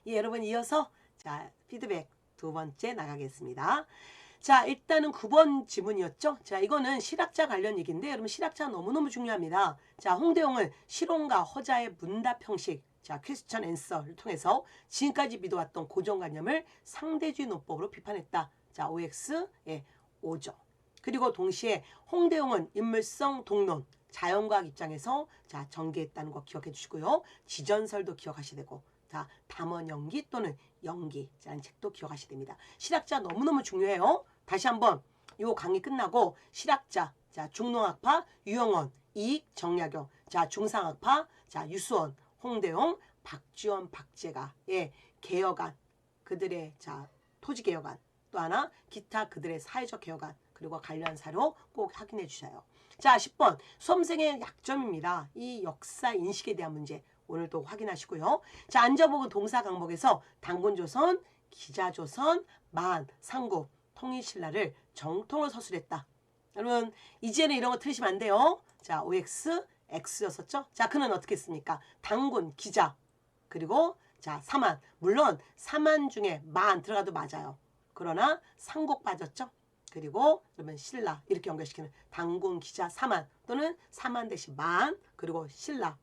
예, 여러분 이어서 자 피드백 두 번째 나가겠습니다. 자, 일단은 9번 지문이었죠. 자, 이거는 실학자 관련 얘기인데 여러분 실학자 너무너무 중요합니다. 자, 홍대용은 실온과 허자의 문답 형식, 자, 퀘스천 앤서를 통해서 지금까지 믿어왔던 고정관념을 상대주의 논법으로 비판했다. 자, OX, 예, 5죠. 그리고 동시에 홍대용은 인물성 동론, 자연과학 입장에서 자, 전개했다는 거 기억해 주시고요. 지전설도 기억하셔야 되고, 자, 담원 연기 또는 연기라는 책도 기억하셔야 됩니다. 실학자 너무너무 중요해요. 다시 한번 이 강의 끝나고 실학자, 자, 중농학파 유영원, 이익 정약용, 자, 중상학파, 자, 유수원, 홍대용, 박지원, 박재가, 예, 개혁안, 그들의 자 토지개혁안, 또 하나 기타 그들의 사회적 개혁안, 그리고 관련 사료 꼭 확인해 주셔요. 자, 10번 수험생의 약점입니다. 이 역사 인식에 대한 문제 오늘도 확인하시고요. 자, 앉아보고 동사 강목에서 당군조선, 기자조선, 만, 삼국, 통일신라를 정통으로 서술했다. 여러분 이제는 이런 거 틀리시면 안 돼요. 자, OX, X였었죠. 자, 그는 어떻게 했습니까? 당군, 기자, 그리고 자, 사만. 물론 사만 중에 만 들어가도 맞아요. 그러나 삼국 빠졌죠. 그리고 그러면 신라 이렇게 연결시키는 당군, 기자, 사만 또는 사만 대신 만, 그리고 신라,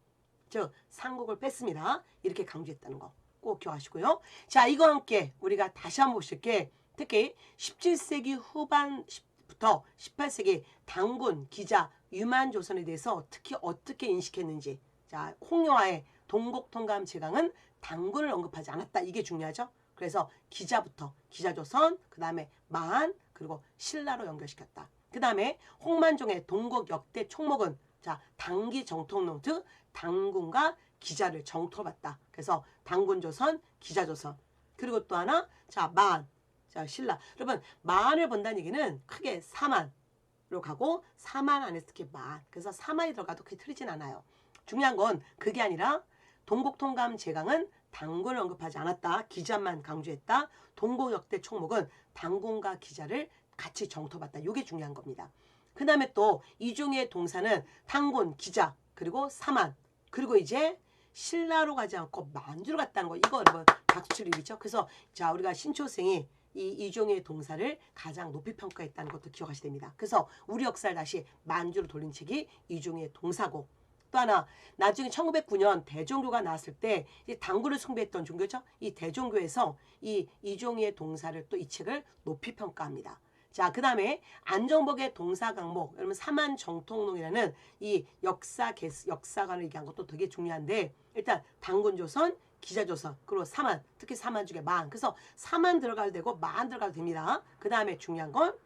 즉 삼국을 뺐습니다. 이렇게 강조했다는 거 꼭 기억하시고요. 자, 이거와 함께 우리가 다시 한번 보실게. 특히 17세기 후반부터 18세기 당군, 기자, 유만조선에 대해서 특히 어떻게 인식했는지. 자, 홍요하의 동국통감 제강은 당군을 언급하지 않았다. 이게 중요하죠. 그래서 기자부터 기자조선, 그 다음에 만, 그리고 신라로 연결시켰다. 그 다음에 홍만종의 동국 역대 총목은 자, 당기 정통론, 즉 당군과 기자를 정토로 봤다. 그래서 당군조선, 기자조선. 그리고 또 하나, 자, 만, 자, 신라. 여러분 만을 본다는 얘기는 크게 사만으로 가고 사만 안에서 특히 만. 그래서 사만이 들어가도 그게 틀리진 않아요. 중요한 건 그게 아니라 동국통감 제강은 당군을 언급하지 않았다. 기자만 강조했다. 동국 역대 총목은 당군과 기자를 같이 정토봤다. 이게 중요한 겁니다. 그 다음에 또 이종의 동사는 당군, 기자, 그리고 사만, 그리고 이제 신라로 가지 않고 만주로 갔다는 거. 이거 여러분 박수출입이죠. 그래서 자, 우리가 신초생이 이 이종의 동사를 가장 높이 평가했다는 것도 기억하셔야 됩니다. 그래서 우리 역사를 다시 만주로 돌린 책이 이종의 동사고, 또 하나 나중에 1909년 대종교가 나왔을 때 당군을 숭배했던 종교죠. 이 대종교에서 이 이종의 동사를 또 이 책을 높이 평가합니다. 자, 그 다음에 안정복의 동사 강목, 여러분 사만 정통론이라는 이 역사관을 얘기한 것도 되게 중요한데, 일단 당군조선, 기자조선, 그리고 사만, 특히 사만 중에 만. 그래서 사만 들어가도 되고 만 들어가도 됩니다. 그 다음에 중요한 건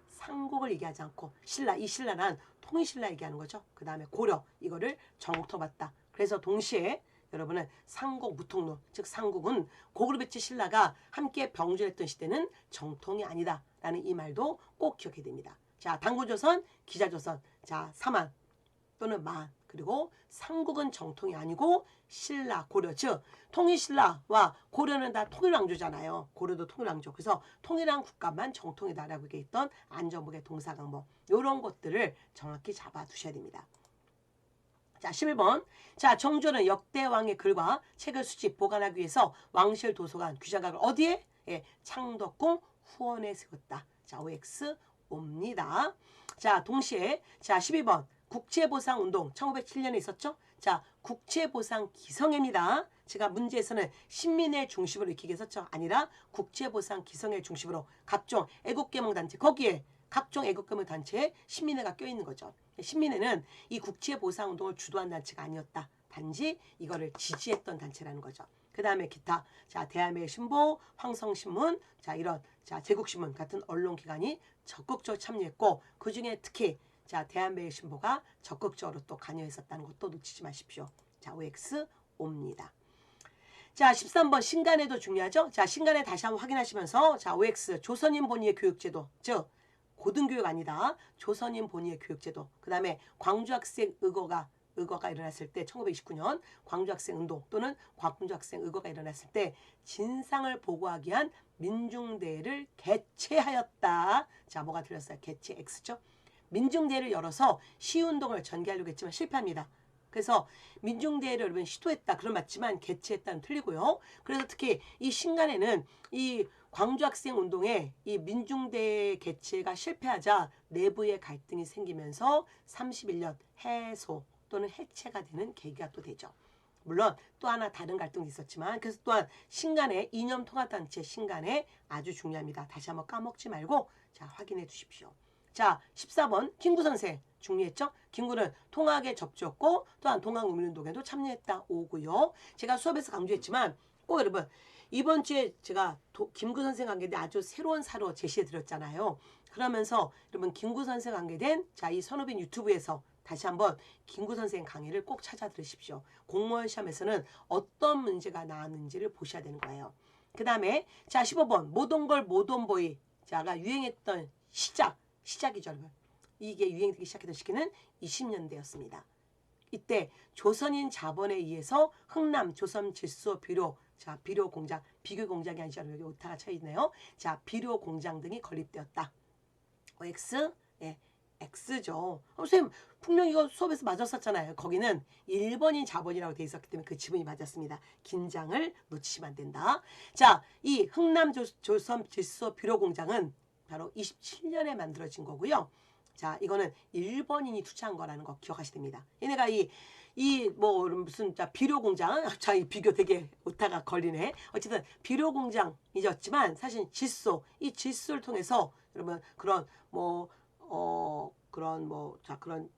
삼국을 얘기하지 않고 신라, 이 신라란 통일신라 얘기하는 거죠. 그 다음에 고려, 이거를 정토봤다. 그래서 동시에 여러분은 삼국 무통론, 즉 삼국은 고구려배치 신라가 함께 병주했던 시대는 정통이 아니다 라는 이 말도 꼭 기억해야 됩니다. 자, 당군조선, 기자조선, 자, 사만 또는 만, 그리고 삼국은 정통이 아니고 신라, 고려, 즉 통일신라와 고려는 다 통일왕조잖아요. 고려도 통일왕조. 그래서 통일한 국가만 정통이다라고 얘기했던 안정복의 동사 강목, 이런 것들을 정확히 잡아두셔야 됩니다. 자, 11번. 자, 정조는 역대왕의 글과 책을 수집 보관하기 위해서 왕실 도서관 규장각을 어디에? 예, 창덕궁 후원에 세웠다. 자, OX 옵니다. 자, 동시에 자, 12번. 국채보상운동 1907년에 있었죠. 자, 국채보상 기성회입니다. 제가 문제에서는 신민의 중심으로 익히게 했었죠. 아니라 국채보상 기성회 중심으로 각종 애국계몽단체, 거기에 각종 애국계몽단체에 신민회가 껴있는 거죠. 신민회는 이 국채보상운동을 주도한 단체가 아니었다. 단지 이거를 지지했던 단체라는 거죠. 그 다음에 기타, 자, 대한매일신보, 황성신문, 자, 이런 자, 제국신문 같은 언론기관이 적극적으로 참여했고, 그 중에 특히 자, 대한매일신보가 적극적으로 또 관여했었다는 것도 놓치지 마십시오. 자, OX 옵니다. 자, 13번 신간에도 중요하죠. 자, 신간에 다시 한번 확인하시면서 자, OX 조선인 본위의 교육제도, 즉 고등교육 아니다. 조선인 본위의 교육제도. 그 다음에 광주학생 의거가 일어났을 때 1929년 광주학생 운동 또는 광주학생 의거가 일어났을 때 진상을 보고하기 위한 민중대회를 개최하였다. 자, 뭐가 들렸어요? 개최 X죠. 민중대회를 열어서 시운동을 전개하려고 했지만 실패합니다. 그래서 민중대회를 여러분 시도했다. 그런 맞지만 개최했다는 틀리고요. 그래서 특히 이 신간에는 이 광주학생 운동에 이 민중대회 개최가 실패하자 내부의 갈등이 생기면서 31년 해소 또는 해체가 되는 계기가 또 되죠. 물론 또 하나 다른 갈등도 있었지만 그래서 또한 신간의 이념통합단체 신간에 아주 중요합니다. 다시 한번 까먹지 말고 자 확인해 두십시오. 자 14번 김구 선생 중요했죠? 김구는 통학에 접촉고 또한 동학국민운동에도 참여했다. 5고요. 제가 수업에서 강조했지만 꼭 여러분 이번 주에 제가 김구 선생 관계된 아주 새로운 사로 제시해 드렸잖아요. 그러면서 여러분 김구 선생 관계된 자 이 선후빈 유튜브에서 다시 한번 김구 선생 강의를 꼭 찾아 들으십시오. 공무원 시험에서는 어떤 문제가 나왔는지를 보셔야 되는 거예요. 그 다음에 자 15번 모동걸 모돈보이 자가 유행했던 시작이죠. 여러분. 이게 유행되기 시작했던 시기는 20년대였습니다. 이때 조선인 자본에 의해서 흥남 조선 질소 비료 자 비료 공장 비교 공장이 아니죠. 여기 오타가 쳐 있네요. 자 비료 공장 등이 건립되었다. X 예. X죠. 선생님 분명 이거 수업에서 맞았었잖아요. 거기는 일본인 자본이라고 돼 있었기 때문에 그 지문이 맞았습니다. 긴장을 놓치시면 안 된다. 자, 이 흥남 조선 질소 비료 공장은 바로 27년에 만들어진 거고요. 자, 이거는 일본인이 투자한 거라는 거 기억하셔야 됩니다. 얘네가 뭐 무슨 자 비료 공장 자 이 비교 되게 오타가 걸리네. 어쨌든 비료 공장이었지만 사실 이 질소를 통해서 여러분 그런 그런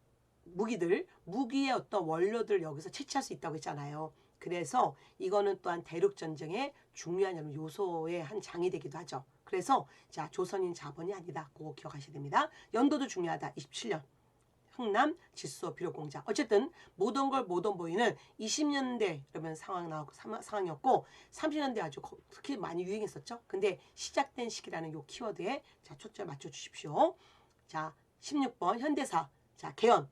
무기의 어떤 원료들 여기서 채취할 수 있다고 했잖아요. 그래서 이거는 또한 대륙 전쟁의 중요한 요소의 한 장이 되기도 하죠. 그래서 자 조선인 자본이 아니다. 그거 기억하셔야 됩니다. 연도도 중요하다. 27년. 흥남 질소 비료 공장. 어쨌든 모던 걸 모던 보이는 20년대 그러면 상황이었고 30년대 아주 특히 많이 유행했었죠. 근데 시작된 시기라는 요 키워드에 자 초점 맞춰 주십시오. 자 16번 현대사. 자 개헌.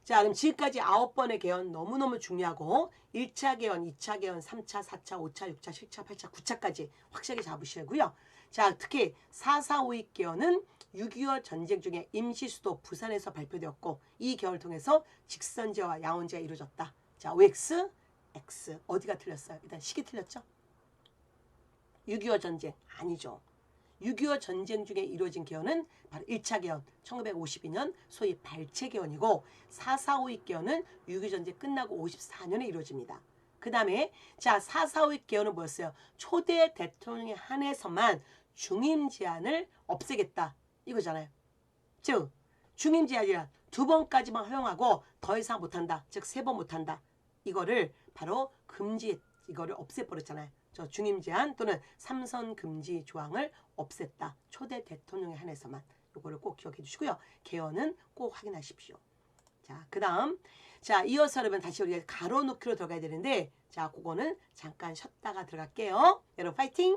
자 그럼 지금까지 9번의 개헌 너무너무 중요하고 1차 개헌, 2차 개헌, 3차, 4차, 5차, 6차, 7차, 8차, 9차까지 확실하게 잡으시고요. 자 특히 4.4.5.2 개헌은 6.25 전쟁 중에 임시수도 부산에서 발표되었고 이 개헌을 통해서 직선제와 양원제가 이루어졌다. 자 OX, X 어디가 틀렸어요? 일단 시기 틀렸죠? 6.25 전쟁 아니죠. 6.25 전쟁 중에 이루어진 개헌은 바로 1차 개헌 1952년 소위 발췌 개헌이고 4.4.5.2 개헌은 6.25 전쟁 끝나고 54년에 이루어집니다. 그 다음에 자 4.4.5.2 개헌은 뭐였어요? 초대 대통령에 한해서만 중임 제한을 없애겠다. 이거잖아요. 즉 중임 제한이란 2번까지만 허용하고 더 이상 못한다. 즉 3번 못한다. 이거를 바로 이거를 없애버렸잖아요. 저 중임 제한 또는 3선 금지 조항을 없앴다. 초대 대통령에 한해서만. 이거를 꼭 기억해 주시고요. 개헌은 꼭 확인하십시오. 자, 그 다음. 자, 이어서 여러분 다시 우리가 가로 놓기로 들어가야 되는데 자, 그거는 잠깐 쉬었다가 들어갈게요. 여러분 파이팅!